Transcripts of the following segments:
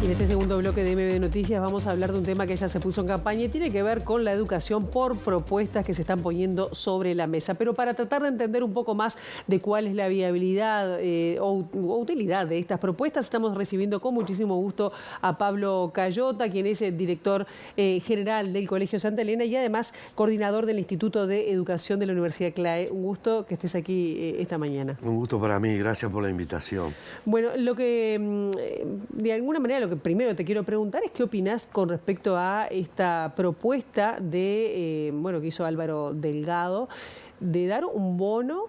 En este segundo bloque de MB Noticias vamos a hablar de un tema que ya se puso en campaña y tiene que ver con la educación por propuestas que se están poniendo sobre la mesa. Pero para tratar de entender un poco más de cuál es la viabilidad o utilidad de estas propuestas, estamos recibiendo con muchísimo gusto a Pablo Cayota, quien es el director general del Colegio Santa Elena y además coordinador del Instituto de Educación de la Universidad CLAE. Un gusto que estés aquí esta mañana. Un gusto para mí, gracias por la invitación. Bueno, lo que de alguna manera lo que primero te quiero preguntar es qué opinás con respecto a esta propuesta de, que hizo Álvaro Delgado, de dar un bono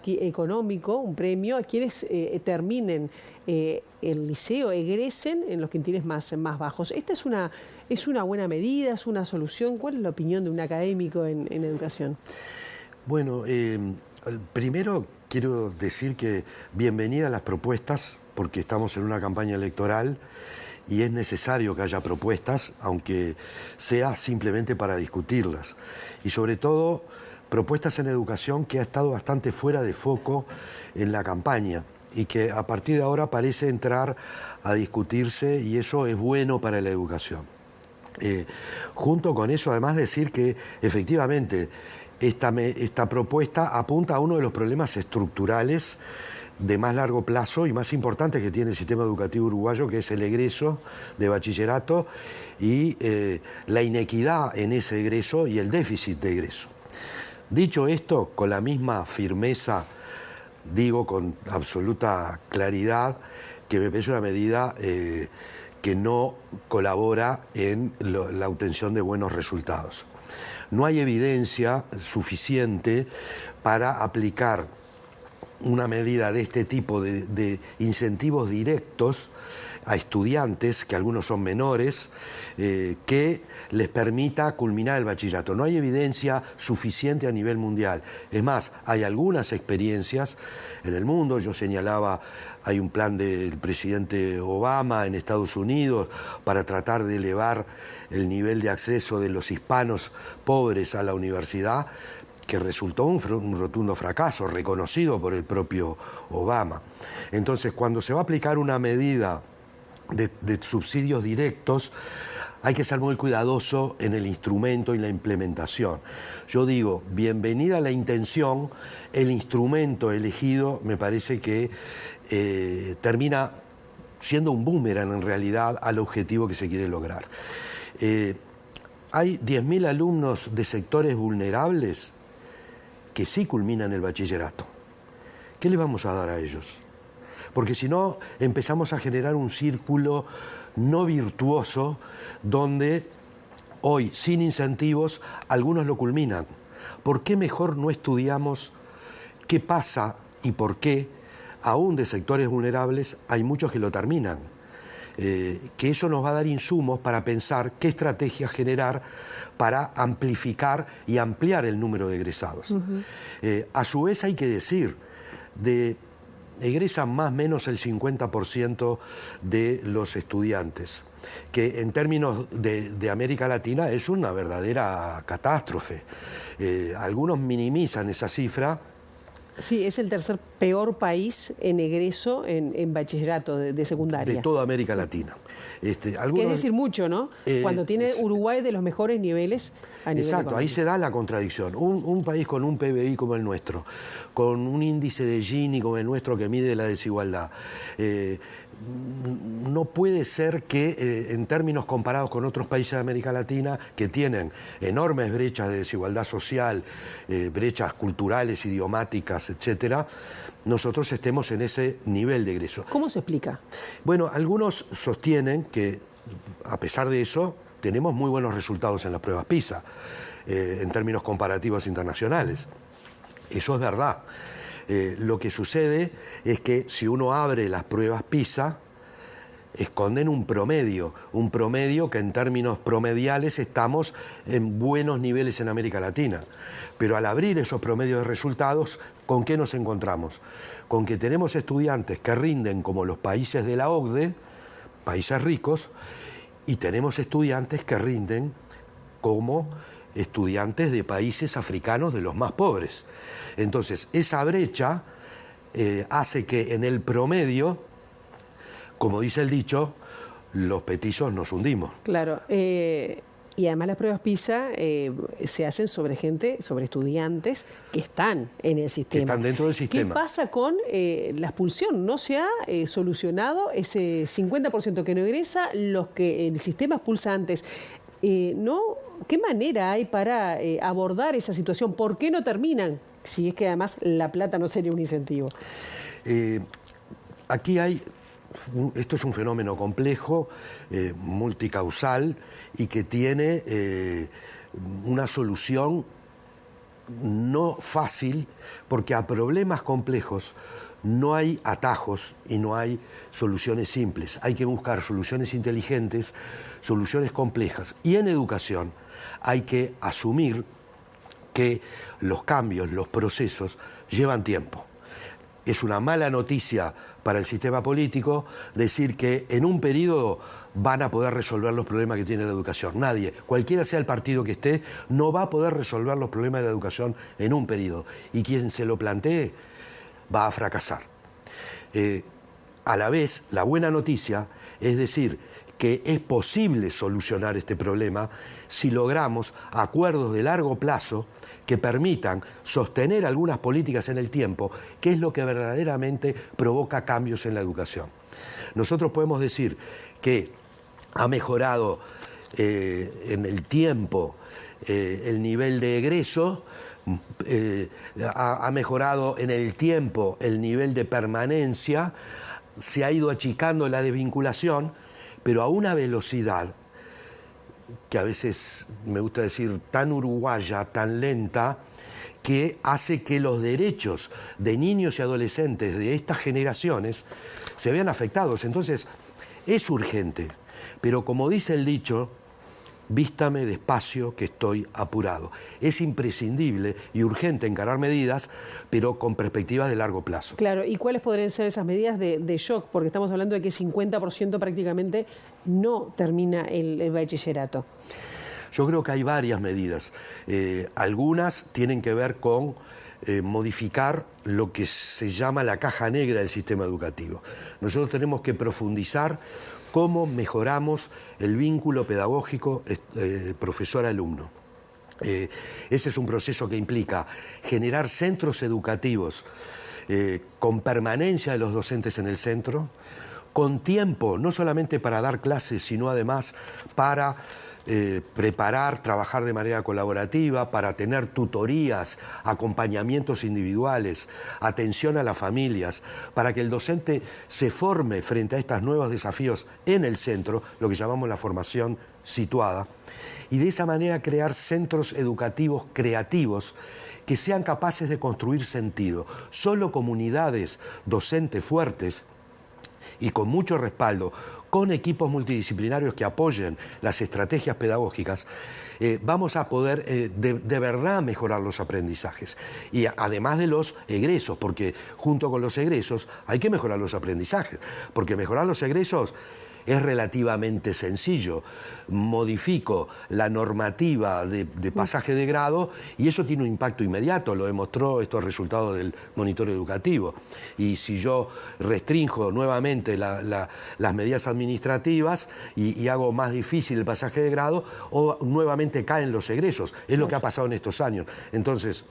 económico, un premio a quienes terminen el liceo, egresen en los quintiles más bajos. ¿Esta es una buena medida, es una solución? ¿Cuál es la opinión de un académico en educación? Bueno, primero quiero decir que bienvenidas las propuestas, porque estamos en una campaña electoral y es necesario que haya propuestas, aunque sea simplemente para discutirlas. Y sobre todo, propuestas en educación que ha estado bastante fuera de foco en la campaña y que a partir de ahora parece entrar a discutirse, y eso es bueno para la educación. Junto con eso, además, decir que efectivamente esta propuesta apunta a uno de los problemas estructurales de más largo plazo y más importantes que tiene el sistema educativo uruguayo, que es el egreso de bachillerato y la inequidad en ese egreso y el déficit de egreso. Dicho esto, con la misma firmeza, digo con absoluta claridad que me parece una medida que no colabora en la obtención de buenos resultados. No hay evidencia suficiente para aplicar una medida de este tipo de incentivos directos a estudiantes, que algunos son menores, que les permita culminar el bachillerato. No hay evidencia suficiente a nivel mundial. Es más, hay algunas experiencias en el mundo. Yo señalaba, hay un plan del presidente Obama en Estados Unidos para tratar de elevar el nivel de acceso de los hispanos pobres a la universidad, que resultó un rotundo fracaso, reconocido por el propio Obama. Entonces, cuando se va a aplicar una medida de subsidios directos, hay que ser muy cuidadoso en el instrumento y la implementación. Yo digo, bienvenida la intención, el instrumento elegido me parece que termina siendo un boomerang en realidad al objetivo que se quiere lograr. Hay 10.000 alumnos de sectores vulnerables que sí culminan el bachillerato. ¿Qué le vamos a dar a ellos? Porque si no, empezamos a generar un círculo no virtuoso donde hoy, sin incentivos, algunos lo culminan. ¿Por qué mejor no estudiamos qué pasa y por qué, aún de sectores vulnerables, hay muchos que lo terminan? Que eso nos va a dar insumos para pensar qué estrategias generar para amplificar y ampliar el número de egresados. A su vez hay que decir, egresan más o menos el 50% de los estudiantes, que en términos de América Latina es una verdadera catástrofe. Algunos minimizan esa cifra. Sí, es el tercer peor país en egreso en bachillerato de secundaria. De toda América Latina. Que es decir mucho, ¿no? Cuando tiene Uruguay de los mejores niveles a nivel exacto, económico. Ahí se da la contradicción. Un país con un PBI como el nuestro, con un índice de Gini como el nuestro que mide la desigualdad, no puede ser que en términos comparados con otros países de América Latina que tienen enormes brechas de desigualdad social, brechas culturales, idiomáticas, etcétera, nosotros estemos en ese nivel de egreso. ¿Cómo se explica? Bueno, algunos sostienen que a pesar de eso tenemos muy buenos resultados en las pruebas PISA en términos comparativos internacionales. Eso es verdad. Lo que sucede es que si uno abre las pruebas PISA, esconden un promedio que en términos promediales estamos en buenos niveles en América Latina. Pero al abrir esos promedios de resultados, ¿con qué nos encontramos? Con que tenemos estudiantes que rinden como los países de la OCDE, países ricos, y tenemos estudiantes que rinden como estudiantes de países africanos de los más pobres. Entonces, esa brecha hace que en el promedio, como dice el dicho, los petizos nos hundimos. Claro. Y además las pruebas PISA se hacen sobre gente, sobre estudiantes que están en el sistema. Que están dentro del sistema. ¿Qué pasa con la expulsión? ¿No se ha solucionado ese 50% que no egresa, los que el sistema expulsa antes? ¿No? ¿Qué manera hay para abordar esa situación? ¿Por qué no terminan? Si es que además la plata no sería un incentivo. Aquí esto es un fenómeno complejo, multicausal y que tiene una solución no fácil, porque a problemas complejos no hay atajos y no hay soluciones simples. Hay que buscar soluciones inteligentes, soluciones complejas. Y en educación hay que asumir que los cambios, los procesos, llevan tiempo. Es una mala noticia para el sistema político decir que en un periodo van a poder resolver los problemas que tiene la educación. Nadie, cualquiera sea el partido que esté, no va a poder resolver los problemas de la educación en un periodo. Y quien se lo plantee va a fracasar. A la vez, la buena noticia es decir que es posible solucionar este problema si logramos acuerdos de largo plazo que permitan sostener algunas políticas en el tiempo, que es lo que verdaderamente provoca cambios en la educación. Nosotros podemos decir que ha mejorado en el tiempo el nivel de egreso, ha mejorado en el tiempo el nivel de permanencia, se ha ido achicando la desvinculación, pero a una velocidad que a veces me gusta decir tan uruguaya, tan lenta, que hace que los derechos de niños y adolescentes de estas generaciones se vean afectados. Entonces, es urgente, pero como dice el dicho, vístame despacio que estoy apurado. Es imprescindible y urgente encarar medidas, pero con perspectivas de largo plazo. Claro, ¿y cuáles podrían ser esas medidas de shock? Porque estamos hablando de que 50% prácticamente no termina el bachillerato. Yo creo que hay varias medidas. Algunas tienen que ver con modificar lo que se llama la caja negra del sistema educativo. Nosotros tenemos que profundizar cómo mejoramos el vínculo pedagógico profesor-alumno. Ese es un proceso que implica generar centros educativos con permanencia de los docentes en el centro, con tiempo, no solamente para dar clases, sino además para preparar, trabajar de manera colaborativa, para tener tutorías, acompañamientos individuales, atención a las familias, para que el docente se forme frente a estos nuevos desafíos en el centro, lo que llamamos la formación situada, y de esa manera crear centros educativos creativos que sean capaces de construir sentido. Solo comunidades docentes fuertes y con mucho respaldo, con equipos multidisciplinarios que apoyen las estrategias pedagógicas, vamos a poder de verdad mejorar los aprendizajes. Y además de los egresos, porque junto con los egresos hay que mejorar los aprendizajes, porque mejorar los egresos es relativamente sencillo. Modifico la normativa de pasaje de grado y eso tiene un impacto inmediato, lo demostró estos resultados del monitoreo educativo. Y si yo restringo nuevamente las medidas administrativas y hago más difícil el pasaje de grado, o nuevamente caen los egresos. Es lo que ha pasado en estos años. Entonces,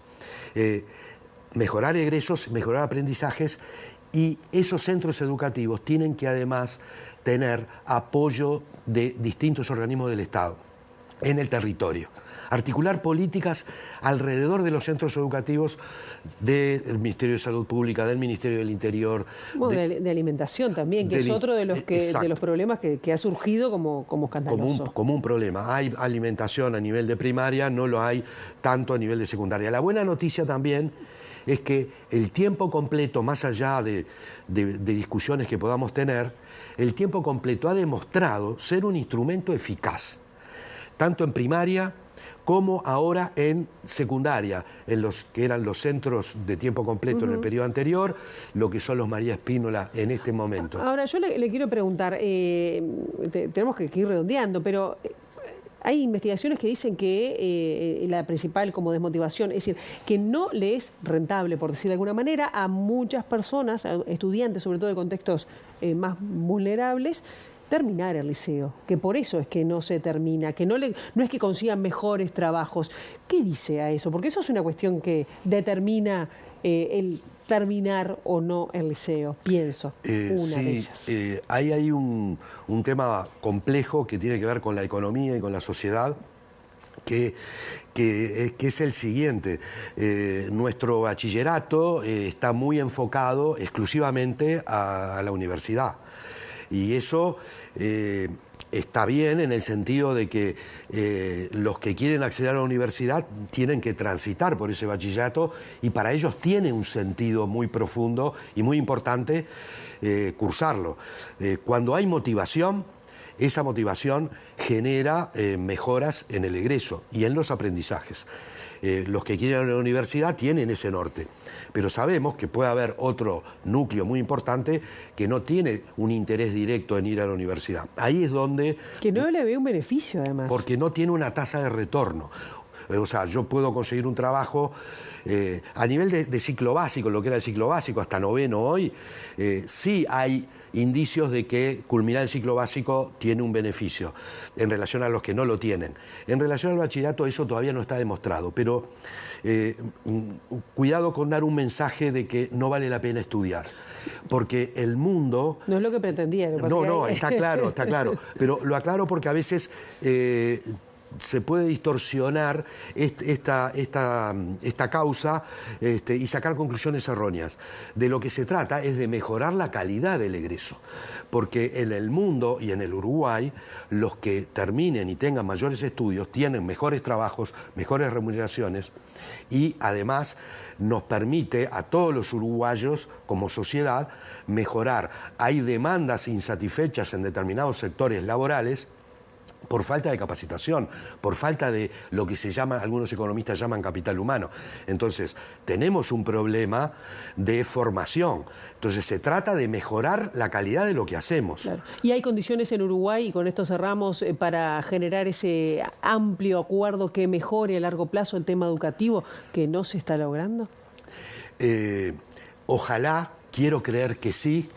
mejorar egresos, mejorar aprendizajes, y esos centros educativos tienen que además tener apoyo de distintos organismos del Estado en el territorio. Articular políticas alrededor de los centros educativos del Ministerio de Salud Pública, del Ministerio del Interior. Bueno, de alimentación también, que es otro de los problemas que ha surgido como escandaloso. Como un problema. Hay alimentación a nivel de primaria, no lo hay tanto a nivel de secundaria. La buena noticia también es que el tiempo completo, más allá de discusiones que podamos tener, el tiempo completo ha demostrado ser un instrumento eficaz, tanto en primaria como ahora en secundaria, en los que eran los centros de tiempo completo en el periodo anterior, lo que son los María Espínola en este momento. Ahora, yo le quiero preguntar, tenemos que ir redondeando, pero hay investigaciones que dicen que la principal como desmotivación, es decir, que no le es rentable, por decir de alguna manera, a muchas personas, a estudiantes, sobre todo de contextos más vulnerables, terminar el liceo, que por eso es que no se termina, que no es que consigan mejores trabajos. ¿Qué dice a eso? Porque eso es una cuestión que determina el terminar o no el liceo, pienso, una de ellas. Ahí hay un tema complejo que tiene que ver con la economía y con la sociedad, que es el siguiente. Nuestro bachillerato está muy enfocado exclusivamente a la universidad. Y eso está bien en el sentido de que los que quieren acceder a la universidad tienen que transitar por ese bachillerato y para ellos tiene un sentido muy profundo y muy importante cursarlo. Cuando hay motivación, esa motivación genera mejoras en el egreso y en los aprendizajes. Los que quieren ir a la universidad tienen ese norte, pero sabemos que puede haber otro núcleo muy importante que no tiene un interés directo en ir a la universidad. Ahí es donde... Que no le ve un beneficio, además. Porque no tiene una tasa de retorno. O sea, yo puedo conseguir un trabajo a nivel de ciclo básico, lo que era el ciclo básico, hasta noveno hoy, sí hay indicios de que culminar el ciclo básico tiene un beneficio en relación a los que no lo tienen. En relación al bachillerato eso todavía no está demostrado, pero cuidado con dar un mensaje de que no vale la pena estudiar, porque el mundo... No es lo que pretendía. No, está claro, pero lo aclaro porque a veces... se puede distorsionar esta causa y sacar conclusiones erróneas. De lo que se trata es de mejorar la calidad del egreso, porque en el mundo y en el Uruguay los que terminen y tengan mayores estudios tienen mejores trabajos, mejores remuneraciones y además nos permite a todos los uruguayos como sociedad mejorar. Hay demandas insatisfechas en determinados sectores laborales por falta de capacitación, por falta de lo que se llama, algunos economistas llaman capital humano. Entonces, tenemos un problema de formación. Entonces, se trata de mejorar la calidad de lo que hacemos. Claro. ¿Y hay condiciones en Uruguay, y con esto cerramos, para generar ese amplio acuerdo que mejore a largo plazo el tema educativo que no se está logrando? Ojalá, quiero creer que sí.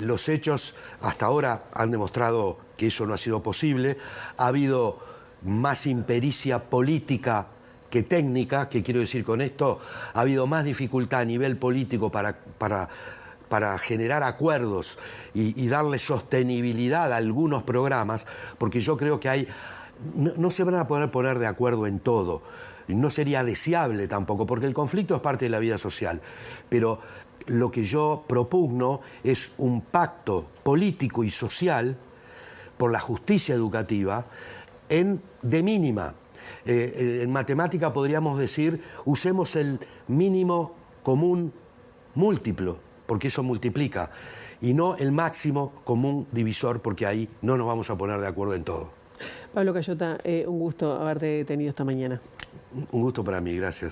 Los hechos hasta ahora han demostrado que eso no ha sido posible. Ha habido más impericia política que técnica. ¿Qué quiero decir con esto? Ha habido más dificultad a nivel político para generar acuerdos y darle sostenibilidad a algunos programas, porque yo creo que no se van a poder poner de acuerdo en todo. No sería deseable tampoco, porque el conflicto es parte de la vida social. Pero lo que yo propugno es un pacto político y social por la justicia educativa de mínima. En matemática podríamos decir, usemos el mínimo común múltiplo, porque eso multiplica, y no el máximo común divisor, porque ahí no nos vamos a poner de acuerdo en todo. Pablo Cayota, un gusto haberte tenido esta mañana. Un gusto para mí, gracias.